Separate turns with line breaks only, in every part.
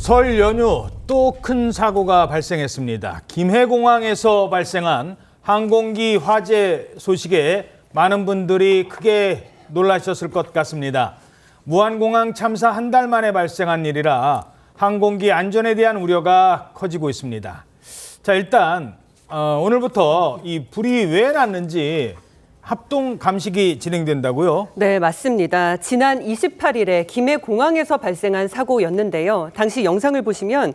설 연휴 또 큰 사고가 발생했습니다. 김해공항에서 발생한 항공기 화재 소식에 많은 분들이 크게 놀라셨을 것 같습니다. 무안공항 참사 한 달 만에 발생한 일이라 항공기 안전에 대한 우려가 커지고 있습니다. 자, 일단 오늘부터 이 불이 왜 났는지 합동 감식이 진행된다고요?
네, 맞습니다. 지난 28일에 김해공항에서 발생한 사고였는데요. 당시 영상을 보시면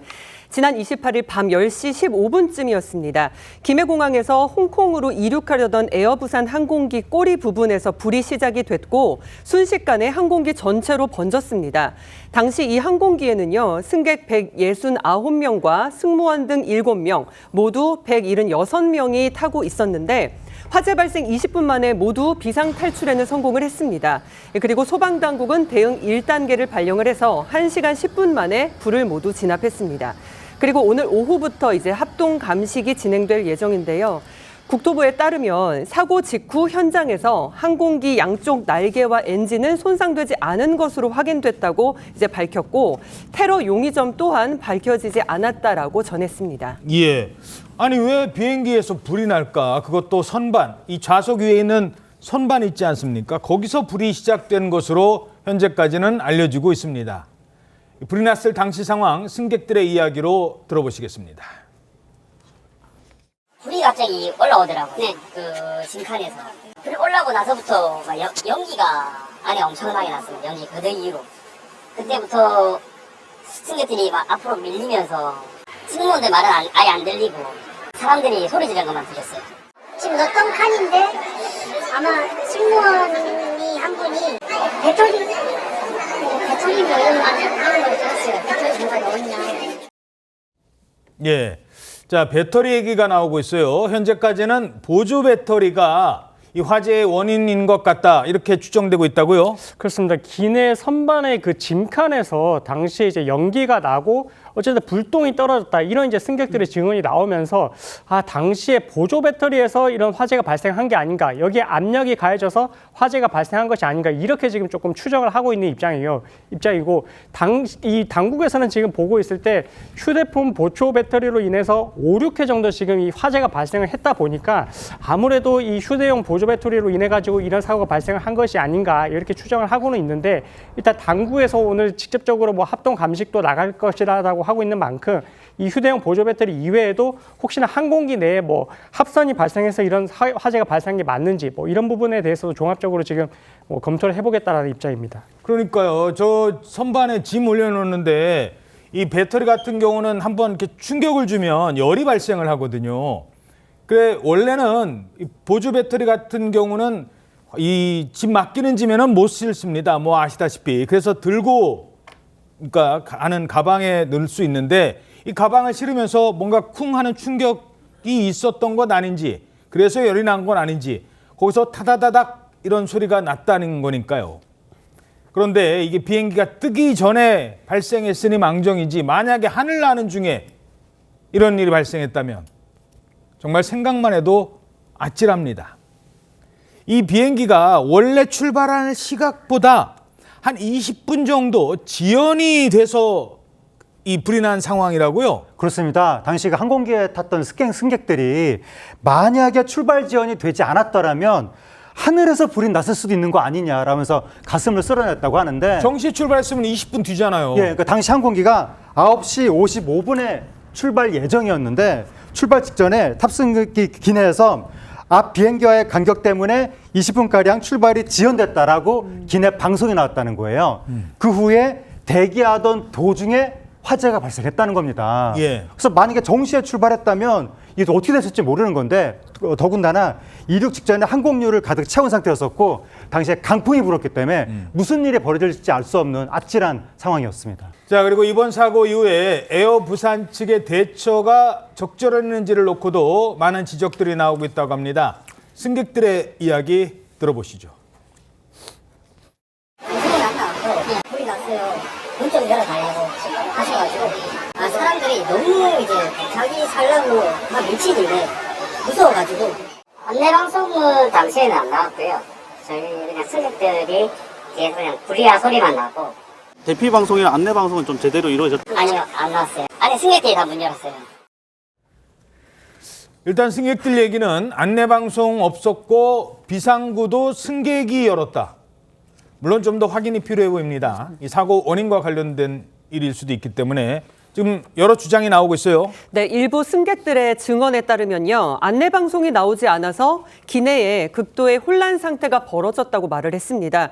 지난 28일 밤 10시 15분쯤이었습니다. 김해공항에서 홍콩으로 이륙하려던 에어부산 항공기 꼬리 부분에서 불이 시작이 됐고 순식간에 항공기 전체로 번졌습니다. 당시 이 항공기에는요, 승객 169명과 승무원 등 7명, 모두 176명이 타고 있었는데 화재 발생 20분 만에 모두 비상 탈출에는 성공을 했습니다. 그리고 소방당국은 대응 1단계를 발령을 해서 1시간 10분 만에 불을 모두 진압했습니다. 그리고 오늘 오후부터 이제 합동 감식이 진행될 예정인데요. 국토부에 따르면 사고 직후 현장에서 항공기 양쪽 날개와 엔진은 손상되지 않은 것으로 확인됐다고 이제 밝혔고 테러 용의점 또한 밝혀지지 않았다라고 전했습니다.
예. 아니 왜 비행기에서 불이 날까? 그것도 선반, 이 좌석 위에 있는 선반 있지 않습니까? 거기서 불이 시작된 것으로 현재까지는 알려지고 있습니다. 불이 났을 당시 상황 승객들의 이야기로 들어보시겠습니다.
불이 갑자기 올라오더라고요. 네. 그 신칸에서. 불이 올라오고 나서부터 막 연기가 안에 엄청나게 났습니다. 연기 그대로. 그때부터 승객들이 막 앞으로 밀리면서 승무원들 말은 아예 안 들리고 사람들이 소리 지르는 것만 들렸어요.
지금 넣었던 칸인데 아마 승무원이 한 분이 배터리 뭐 이런 말 하는 걸 들었어요. 배터리 누가 넣었냐.
예. 자, 배터리 얘기가 나오고 있어요. 현재까지는 보조 배터리가 이 화재의 원인인 것 같다 이렇게 추정되고 있다고요?
그렇습니다. 기내 선반의 그 짐칸에서 당시에 이제 연기가 나고 어쨌든 불똥이 떨어졌다 이런 이제 승객들의 증언이 나오면서 당시에 보조 배터리에서 이런 화재가 발생한 게 아닌가, 여기에 압력이 가해져서 화재가 발생한 것이 아닌가 이렇게 지금 조금 추정을 하고 있는 입장이고 이 당국에서는 지금 보고 있을 때 휴대폰 보조 배터리로 인해서 5, 6회 정도 지금 이 화재가 발생을 했다 보니까 아무래도 이 휴대용 보조 배터리로 인해 가지고 이런 사고가 발생을 한 것이 아닌가 이렇게 추정을 하고는 있는데 일단 당국에서 오늘 직접적으로 뭐 합동 감식도 나갈 것이라고 하고 있는 만큼 이 휴대용 보조 배터리 이외에도 혹시나 항공기 내에 뭐 합선이 발생해서 이런 화재가 발생한 게 맞는지 뭐 이런 부분에 대해서도 종합적으로 지금 뭐 검토를 해보겠다라는 입장입니다.
그러니까요. 저 선반에 짐 올려놓는데 이 배터리 같은 경우는 한번 이렇게 충격을 주면 열이 발생을 하거든요. 그래 원래는 이 보조 배터리 같은 경우는 이 짐 맡기는 짐에는 못 실습니다. 뭐 아시다시피. 그래서 들고 그러니까 가는 가방에 넣을 수 있는데 이 가방을 실으면서 뭔가 쿵 하는 충격이 있었던 건 아닌지 그래서 열이 난 건 아닌지 거기서 타다다닥 이런 소리가 났다는 거니까요. 그런데 이게 비행기가 뜨기 전에 발생했으니 망정이지 만약에 하늘 나는 중에 이런 일이 발생했다면 정말 생각만 해도 아찔합니다. 이 비행기가 원래 출발하는 시각보다 한 20분 정도 지연이 돼서 이 불이 난 상황이라고요?
그렇습니다. 당시 그 항공기에 탔던 승객들이 만약에 출발 지연이 되지 않았더라면 하늘에서 불이 났을 수도 있는 거 아니냐라면서 가슴을 쓸어냈다고 하는데
정시 출발했으면 20분 뒤잖아요.
예, 그 당시 항공기가 9시 55분에 출발 예정이었는데 출발 직전에 탑승기 기내에서 앞 비행기와의 간격 때문에 20분가량 출발이 지연됐다라고 기내 방송이 나왔다는 거예요. 그 후에 대기하던 도중에 화재가 발생했다는 겁니다.
예.
그래서 만약에 정시에 출발했다면 이게 어떻게 됐을지 모르는 건데 더군다나 이륙 직전에 항공유를 가득 채운 상태였었고 당시에 강풍이 불었기 때문에 무슨 일이 벌어질지 알 수 없는 아찔한 상황이었습니다.
자, 그리고 이번 사고 이후에 에어부산 측의 대처가 적절했는지를 놓고도 많은 지적들이 나오고 있다고 합니다. 승객들의 이야기 들어보시죠.
불이 났어요. 문 좀 열어달라고 하셔가지고 사람들이 너무 이제 자기 살라고 막 미치길래 무서워가지고 안내방송은 당시에는 안 나왔고요. 저희 그냥 승객들이 뒤에서 그냥 불이야 소리만 나고
대피 방송이나 안내 방송은 좀 제대로 이루어졌.
아니요, 안 나왔어요. 아니, 승객들이 다 문 열었어요.
일단 승객들 얘기는 안내방송 없었고 비상구도 승객이 열었다. 물론 좀 더 확인이 필요해 보입니다. 이 사고 원인과 관련된 일일 수도 있기 때문에 지금 여러 주장이 나오고 있어요.
네, 일부 승객들의 증언에 따르면요. 안내 방송이 나오지 않아서 기내에 극도의 혼란 상태가 벌어졌다고 말을 했습니다.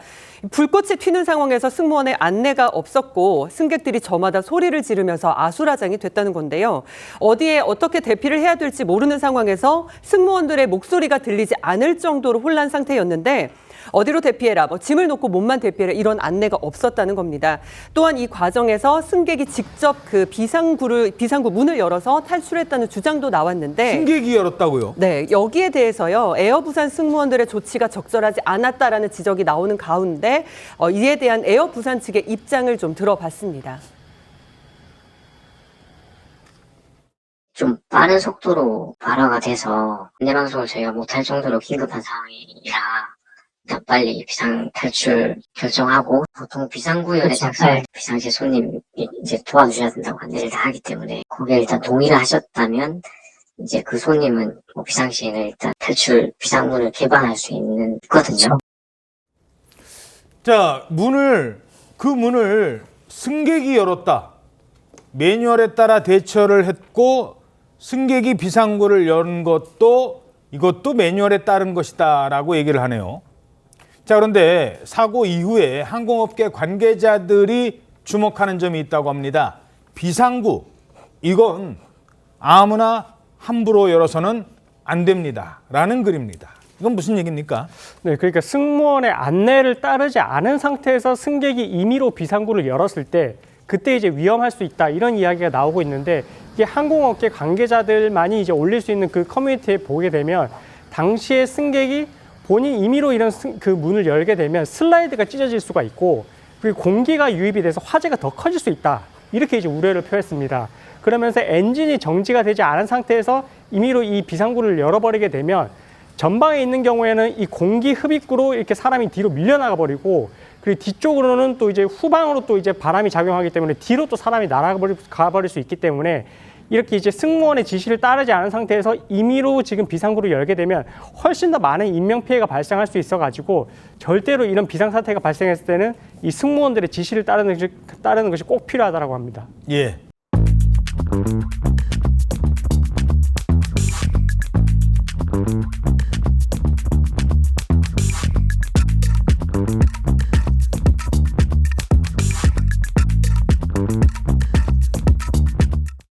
불꽃이 튀는 상황에서 승무원의 안내가 없었고 승객들이 저마다 소리를 지르면서 아수라장이 됐다는 건데요. 어디에 어떻게 대피를 해야 될지 모르는 상황에서 승무원들의 목소리가 들리지 않을 정도로 혼란 상태였는데 어디로 대피해라, 짐을 놓고 몸만 대피해라 이런 안내가 없었다는 겁니다. 또한 이 과정에서 승객이 직접 그 비상구 문을 열어서 탈출했다는 주장도 나왔는데
승객이 열었다고요?
네, 여기에 대해서요. 에어부산 승무원들의 조치가 적절하지 않았다라는 지적이 나오는 가운데 이에 대한 에어부산 측의 입장을 좀 들어봤습니다.
좀 빠른 속도로 발화가 돼서 안내방송을 저희가 못할 정도로 긴급한 상황이라 일단 빨리 비상 탈출 결정하고 보통 비상구역에 착수할 비상시 손님 이제 도와주셔야 된다고 안내를 다 하기 때문에 거기에 일단 동의를 하셨다면 이제 그 손님은 뭐 비상시에는 일단 탈출 비상문을 개방할 수 있거든요.
자, 그 문을 승객이 열었다. 매뉴얼에 따라 대처를 했고 승객이 비상구를 연 이것도 매뉴얼에 따른 것이다라고 얘기를 하네요. 자, 그런데 사고 이후에 항공업계 관계자들이 주목하는 점이 있다고 합니다. 비상구, 이건 아무나 함부로 열어서는 안 됩니다. 라는 글입니다. 이건 무슨 얘기입니까?
네, 그러니까 승무원의 안내를 따르지 않은 상태에서 승객이 임의로 비상구를 열었을 때 그때 이제 위험할 수 있다 이런 이야기가 나오고 있는데 이게 항공업계 관계자들만이 이제 올릴 수 있는 그 커뮤니티에 보게 되면 당시에 승객이 본인 임의로 이런 그 문을 열게 되면 슬라이드가 찢어질 수가 있고 그리고 공기가 유입이 돼서 화재가 더 커질 수 있다. 이렇게 이제 우려를 표했습니다. 그러면서 엔진이 정지가 되지 않은 상태에서 임의로 이 비상구를 열어버리게 되면 전방에 있는 경우에는 이 공기 흡입구로 이렇게 사람이 뒤로 밀려나가 버리고 그리고 뒤쪽으로는 또 이제 후방으로 또 이제 바람이 작용하기 때문에 뒤로 또 사람이 날아가 버릴 수 있기 때문에 이렇게 이제 승무원의 지시를 따르지 않은 상태에서 임의로 지금 비상구를 열게 되면 훨씬 더 많은 인명피해가 발생할 수 있어가지고 절대로 이런 비상사태가 발생했을 때는 이 승무원들의 지시를 따르는 것이 꼭 필요하다고 합니다.
예.